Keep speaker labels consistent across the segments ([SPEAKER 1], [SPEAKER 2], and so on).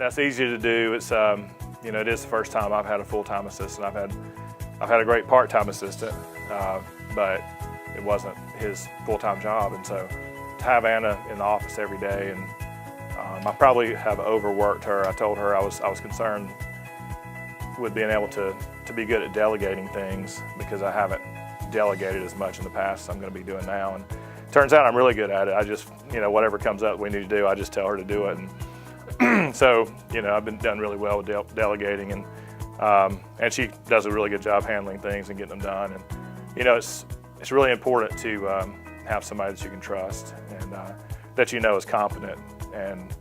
[SPEAKER 1] That's easy to do. It's you know, it is the first time I've had a full-time assistant. I've had a great part-time assistant, but it wasn't his full-time job. And so to have Anna in the office every day, and I probably have overworked her. I told her I was concerned with being able to be good at delegating things, because I haven't delegated as much in the past as I'm going to be doing now. And it turns out I'm really good at it. I just, you know, whatever comes up we need to do, I just tell her to do it. And so, you know, I've done really well with delegating, and she does a really good job handling things and getting them done. And you know, it's really important to have somebody that you can trust, and that you know is competent and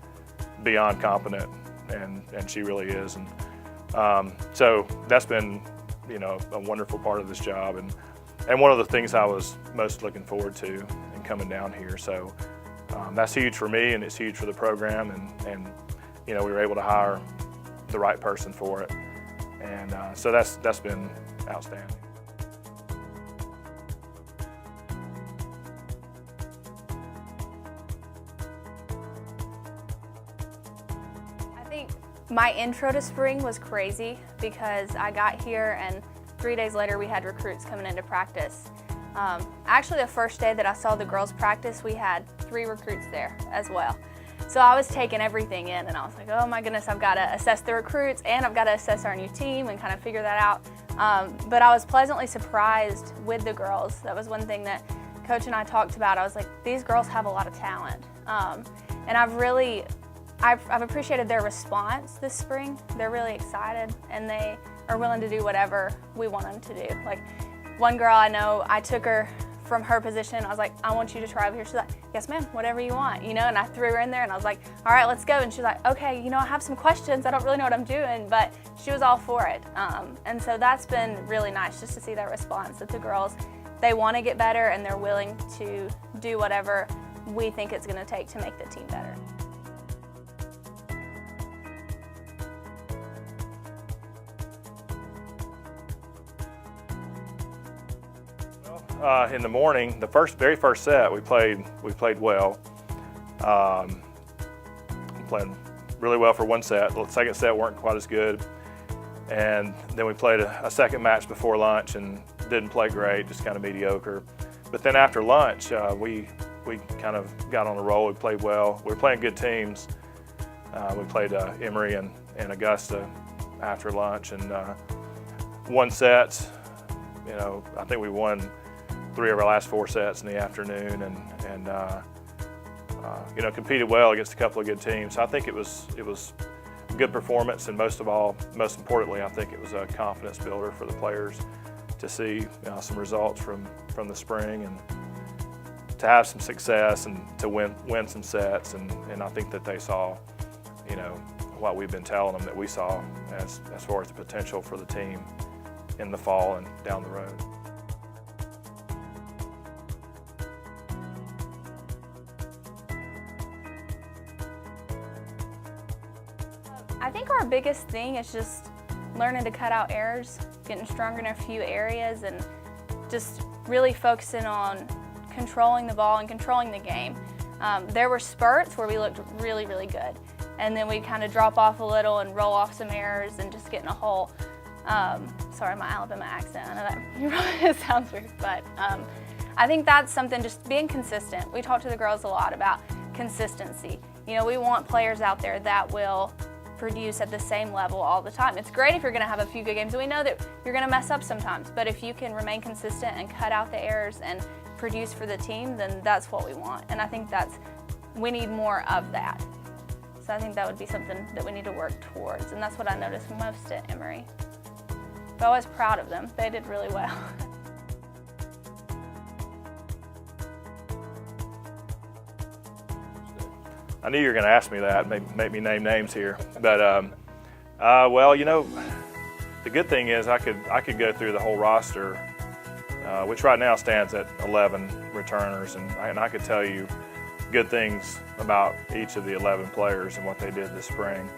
[SPEAKER 1] beyond competent, and she really is. And so that's been, you know, a wonderful part of this job, and one of the things I was most looking forward to in coming down here. So that's huge for me, and it's huge for the program, and you know, we were able to hire the right person for it, and so that's been outstanding.
[SPEAKER 2] I think my intro to spring was crazy, because I got here and 3 days later we had recruits coming into practice. Actually, the first day that I saw the girls practice, we had 3 recruits there as well. So I was taking everything in, and I was like, oh my goodness, I've got to assess the recruits, and I've got to assess our new team and kind of figure that out. But I was pleasantly surprised with the girls. That was one thing that Coach and I talked about. I was like, these girls have a lot of talent. And I've appreciated their response this spring. They're really excited, and they are willing to do whatever we want them to do. Like, one girl I know, I took her from her position. I was like, I want you to try over here. She's like, yes ma'am, whatever you want, you know, and I threw her in there, and I was like, all right, let's go. And she's like, okay, you know, I have some questions. I don't really know what I'm doing, but she was all for it. And so that's been really nice, just to see that response, that the girls, they want to get better, and they're willing to do whatever we think it's going to take to make the team better.
[SPEAKER 1] In the morning, the very first set, we played well. We played really well for one set. The second set weren't quite as good, and then we played a second match before lunch and didn't play great, just kind of mediocre. But then after lunch, we kind of got on the roll. We played well. We were playing good teams. We played Emory and Augusta after lunch, and won sets. You know, I think we won 3 of our last 4 sets in the afternoon, and you know, competed well against a couple of good teams. So I think it was a good performance, and most importantly, I think it was a confidence builder for the players to see some results from the spring, and to have some success, and to win some sets, and I think that they saw, you know, what we've been telling them that we saw as far as the potential for the team in the fall and down the road.
[SPEAKER 2] I think our biggest thing is just learning to cut out errors, getting stronger in a few areas, and just really focusing on controlling the ball and controlling the game. There were spurts where we looked really, really good, and then we kind of drop off a little and roll off some errors and just get in a hole. Sorry, my Alabama accent, I know that sounds weird, but I think that's something, just being consistent. We talk to the girls a lot about consistency. You know, we want players out there that will produce at the same level all the time. It's great if you're going to have a few good games, and we know that you're going to mess up sometimes, but if you can remain consistent and cut out the errors and produce for the team, then that's what we want. And I think we need more of that. So I think that would be something that we need to work towards, and that's what I noticed most at Emory. But I was proud of them. They did really well.
[SPEAKER 1] I knew you were going to ask me that, make me name names here. But well, you know, the good thing is I could go through the whole roster, which right now stands at 11 returners, and I could tell you good things about each of the 11 players and what they did this spring.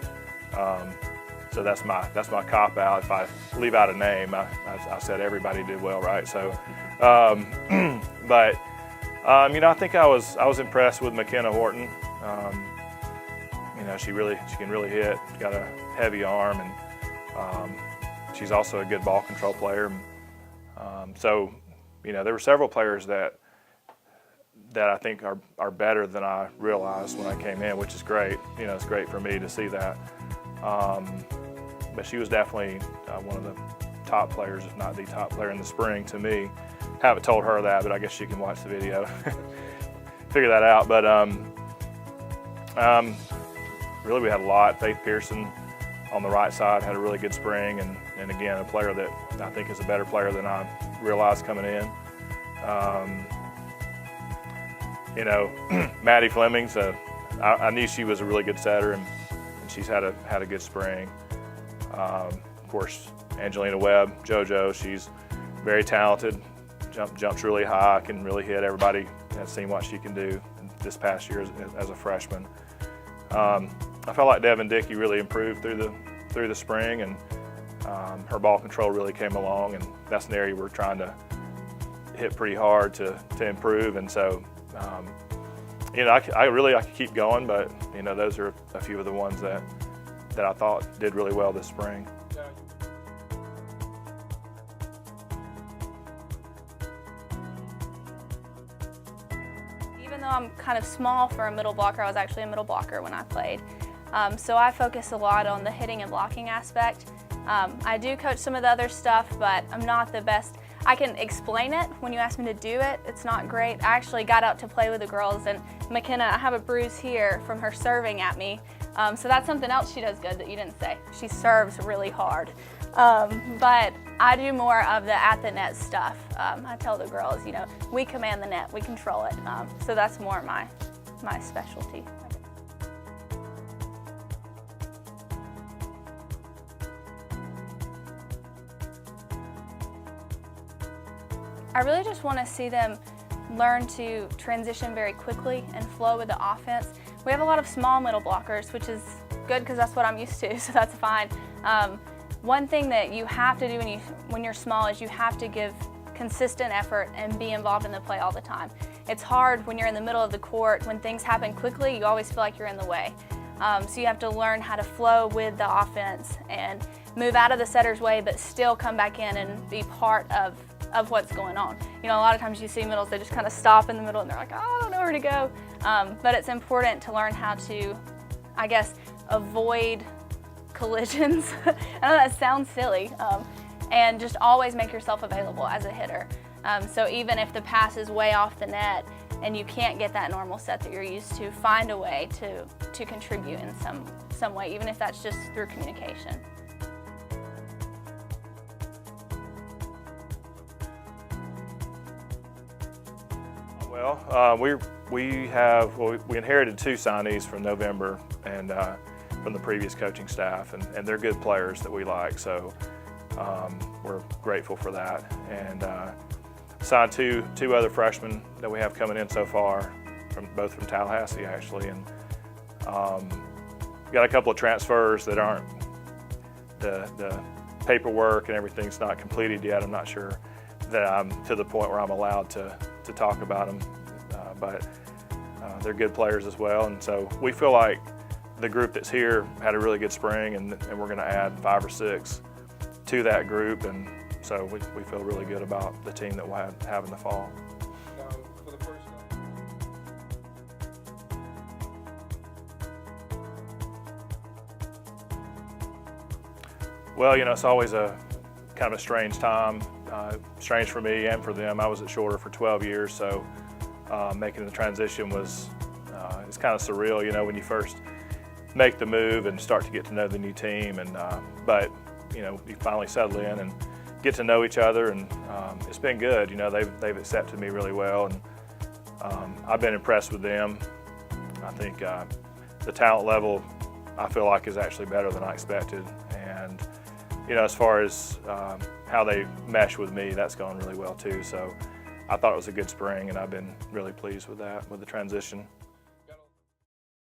[SPEAKER 1] So that's my cop out. If I leave out a name, I said everybody did well, right? So, but you know, I think I was impressed with McKenna Horton. You know, she can really hit. She's got a heavy arm, and she's also a good ball control player. So, you know, there were several players that I think are better than I realized when I came in, which is great. You know, it's great for me to see that. But she was definitely one of the top players, if not the top player in the spring to me. Haven't told her that, but I guess she can watch the video, figure that out. But really we had a lot. Faith Pearson on the right side had a really good spring, and again, a player that I think is a better player than I realized coming in. You know, Maddie Fleming's, I knew she was a really good setter, and she's had a good spring. Of course, Angelina Webb, JoJo, she's very talented, jumps really high, can really hit. Everybody has seen what she can do this past year as a freshman. I felt like Devin Dickey really improved through the spring, and her ball control really came along, and that's an area we're trying to hit pretty hard to improve. And so, you know, I could keep going, but you know, those are a few of the ones that I thought did really well this spring.
[SPEAKER 2] Even though I'm kind of small for a middle blocker, I was actually a middle blocker when I played. So I focus a lot on the hitting and blocking aspect. I do coach some of the other stuff, but I'm not the best. I can explain it when you ask me to do it. It's not great. I actually got out to play with the girls, and McKenna, I have a bruise here from her serving at me. So that's something else she does good that you didn't say. She serves really hard. But I do more of the at the net stuff. I tell the girls, you know, we command the net, we control it. So that's more my specialty. I really just want to see them learn to transition very quickly and flow with the offense. We have a lot of small middle blockers, which is good because that's what I'm used to, so that's fine. One thing that you have to do when you're small is you have to give consistent effort and be involved in the play all the time. It's hard when you're in the middle of the court. When things happen quickly, you always feel like you're in the way. So you have to learn how to flow with the offense and move out of the setter's way, but still come back in and be part of what's going on. You know, a lot of times you see middles, they just kind of stop in the middle and they're like, oh, I don't know where to go. But it's important to learn how to, I guess, avoid collisions. I know that sounds silly. And just always make yourself available as a hitter. So even if the pass is way off the net and you can't get that normal set that you're used to, find a way to contribute in some way, even if that's just through communication.
[SPEAKER 1] Well, we inherited 2 signees from November and from the previous coaching staff, and they're good players that we like, so we're grateful for that. And signed two other freshmen that we have coming in so far, both from Tallahassee actually, and got a couple of transfers that aren't the paperwork and everything's not completed yet. I'm not sure that I'm to the point where I'm allowed to talk about them, but they're good players as well, and so we feel like the group that's here had a really good spring, and we're going to add 5 or 6 to that group, and so we feel really good about the team that we'll have in the fall.
[SPEAKER 3] For the first
[SPEAKER 1] Well, you know, it's always a kind of a strange time, strange for me and for them. I was at Shorter for 12 years, so making the transition was, it's kind of surreal, you know, when you first make the move and start to get to know the new team. And but you know, you finally settle in and get to know each other, and it's been good. You know, they've accepted me really well, and I've been impressed with them. I think the talent level I feel like is actually better than I expected, and you know, as far as how they mesh with me, that's gone really well too. So I thought it was a good spring, and I've been really pleased with that, with the transition.